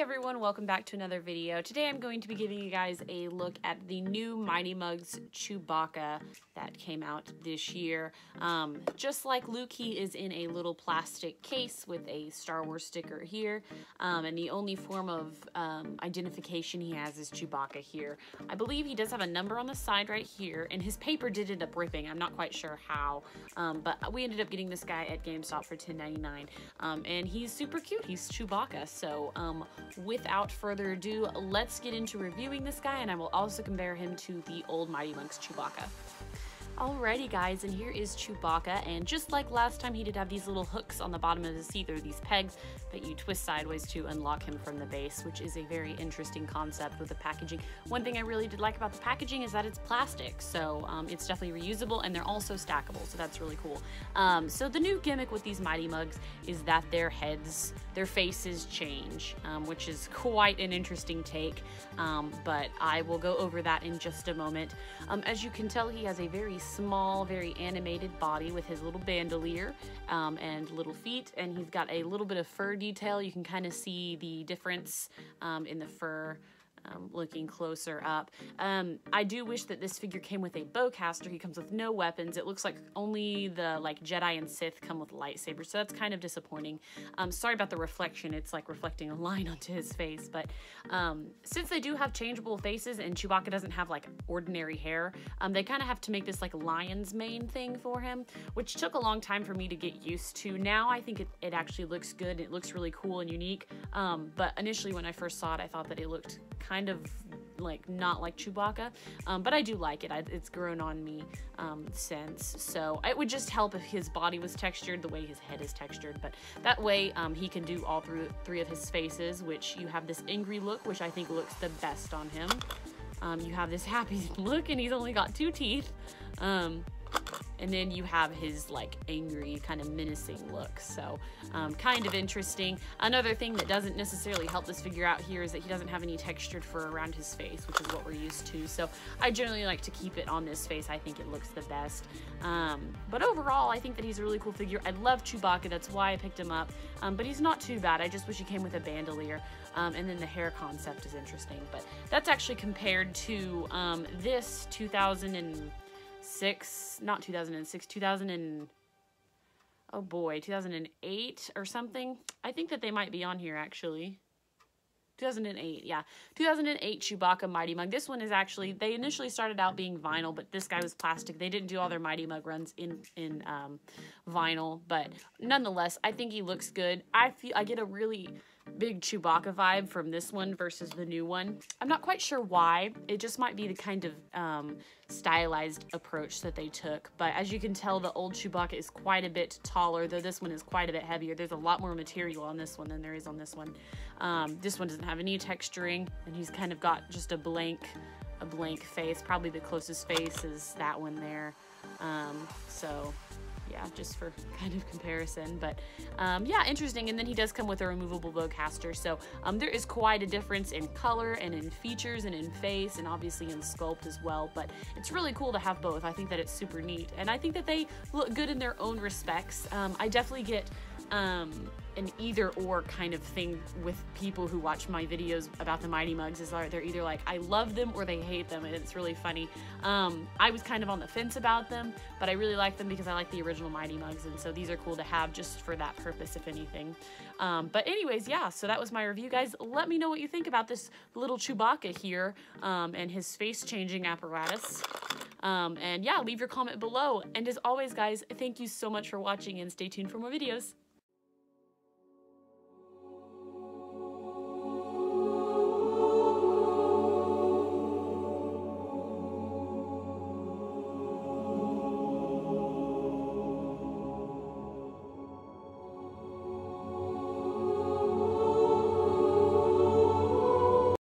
everyone, welcome back to another video. Today I'm going to be giving you guys a look at the new Mighty Mugg's Chewbacca that came out this year. Just like Luke, he is in a little plastic case with a Star Wars sticker here, and the only form of identification he has is Chewbacca here. I believe he does have a number on the side right here, and his paper did end up ripping. I'm not quite sure how, but we ended up getting this guy at GameStop for $10.99, and he's super cute. He's Chewbacca, so without further ado, let's get into reviewing this guy, and I will also compare him to the old Mighty Mugg's Chewbacca. Alrighty guys, and here is Chewbacca, and just like last time, he did have these little hooks on the bottom of his seat. They're these pegs that you twist sideways to unlock him from the base, which is a very interesting concept with the packaging. One thing I really did like about the packaging is that it's plastic, so it's definitely reusable, and they're also stackable, so that's really cool. So the new gimmick with these Mighty Muggs is that their faces change, which is quite an interesting take, but I will go over that in just a moment. As you can tell, he has a very small, very animated body with his little bandolier and little feet, and he's got a little bit of fur detail. You can kind of see the difference in the fur. Looking closer up. I do wish that this figure came with a bowcaster. He comes with no weapons. It looks like only the Jedi and Sith come with lightsabers, so that's kind of disappointing. Sorry about the reflection. It's like reflecting a line onto his face, but since they do have changeable faces and Chewbacca doesn't have like ordinary hair, they kind of have to make this like lion's mane thing for him, which took a long time for me to get used to. Now I think it actually looks good. It looks really cool and unique, but initially when I first saw it, I thought that it looked kind of like not like Chewbacca, but I do like it. It's grown on me since, so it would just help if his body was textured the way his head is textured, but that way he can do all three of his faces, which you have this angry look, which I think looks the best on him. You have this happy look, and he's only got 2 teeth, and then you have his like angry kind of menacing look, so kind of interesting. Another thing that doesn't necessarily help this figure out here is that he doesn't have any textured fur around his face, which is what we're used to, so I generally like to keep it on this face. I think it looks the best, but overall I think that he's a really cool figure. I love Chewbacca, that's why I picked him up, but he's not too bad. I just wish he came with a bandolier, and then the hair concept is interesting, but that's actually compared to this 2008 or something. I think that they might be on here actually. 2008, yeah. 2008 Chewbacca Mighty Mugg. This one is actually, they initially started out being vinyl, but this guy was plastic. They didn't do all their Mighty Mugg runs in vinyl, but nonetheless, I think he looks good. I get a really big Chewbacca vibe from this one versus the new one. I'm not quite sure why. It just might be the kind of stylized approach that they took, but as you can tell, the old Chewbacca is quite a bit taller, though this one is quite a bit heavier. There's a lot more material on this one than there is on this one. This one doesn't have any texturing, and he's kind of got just a blank face. Probably the closest face is that one there. So yeah, just for kind of comparison, but yeah, interesting. And then he does come with a removable bowcaster, so there is quite a difference in color and in features and in face and obviously in sculpt as well, but it's really cool to have both. I think that it's super neat, and I think that they look good in their own respects. I definitely get an either-or kind of thing with people who watch my videos about the Mighty Muggs, is they're either like, I love them or they hate them, and it's really funny. I was kind of on the fence about them, but I really like them because I like the original Mighty Muggs, and so these are cool to have just for that purpose, if anything. But anyways, yeah, so that was my review, guys. Let me know what you think about this little Chewbacca here, and his face-changing apparatus. And yeah, leave your comment below. And as always, guys, thank you so much for watching, and stay tuned for more videos.